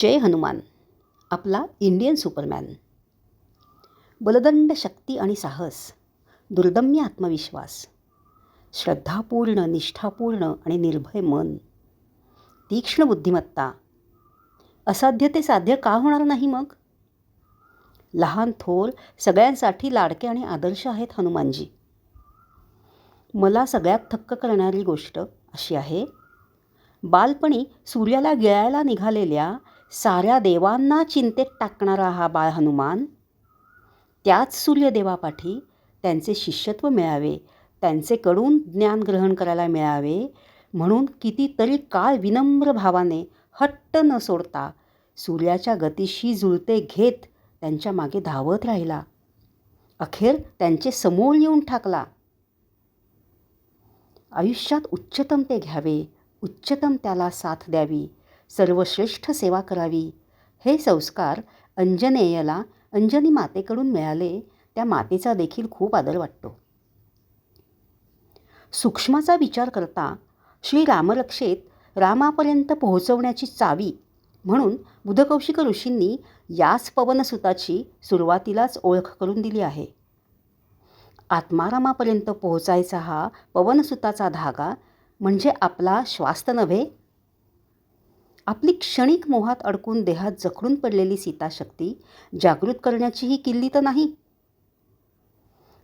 जय हनुमान, आपला Indian Superman. बलदंड शक्ती आणि साहस, दुर्दम्य आत्मविश्वास, श्रद्धापूर्ण, निष्ठापूर्ण आणि निर्भय मन, तीक्ष्ण बुद्धिमत्ता. असाध्य ते साध्य का होणार नाही मग? लहान थोर सगळ्यांसाठी लाडके आणि आदर्श आहेत हनुमानजी. मला सगळ्यात थक्क करणारी गोष्ट अशी आहे, बालपणी सूर्याला गिळायला निघालेल्या साऱ्या देवांना चिंतेत टाकणारा हा बाळ हनुमान, त्याच सूर्यदेवापाठी त्यांचे शिष्यत्व मिळावे, त्यांचेकडून ज्ञान ग्रहण करायला मिळावे म्हणून कितीतरी काळ विनम्र भावाने हट्ट न सोडता सूर्याच्या गतीशी जुळते घेत त्यांच्या मागे धावत राहिला. अखेर त्यांचे समोर येऊन ठाकला. आयुष्यात उच्चतम ते घ्यावे, उच्चतम त्याला साथ द्यावी, सर्वश्रेष्ठ सेवा करावी, हे संस्कार अंजनेयला अंजनी मातेकडून मिळाले. त्या मातेचा देखील खूप आदर वाटतो. सूक्ष्माचा विचार करता श्री रामरक्षेत रामापर्यंत पोहोचवण्याची चावी म्हणून बुधकौशिक ऋषींनी याच पवनसुताची सुरुवातीलाच ओळख करून दिली आहे. आत्मारामापर्यंत पोहोचायचा हा पवनसुताचा धागा म्हणजे आपला श्वास नव्हे. आपली क्षणिक मोहात अडकून देहात जखडून पडलेली सीताशक्ती जागृत करण्याची ही किल्ली तर नाही.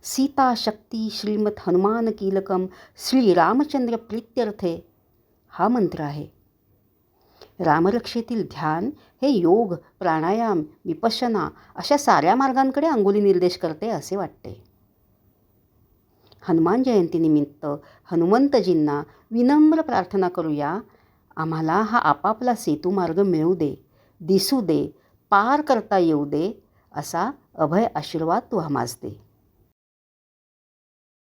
सीता शक्ती श्रीमत हनुमान कीलकम श्रीरामचंद्र प्रीत्यर्थे हा मंत्र आहे. रामरक्षेतील ध्यान हे योग, प्राणायाम, विपश्यना अशा साऱ्या मार्गांकडे अंगुली निर्देश करते असे वाटते. हनुमान जयंतीनिमित्त हनुमंतजींना विनम्र प्रार्थना करूया, आम्हाला हा आपापला सेतुमार्ग मिळू दे, दिसू दे, पार करता येऊ दे, असा अभय आशीर्वाद तू आम्हास दे.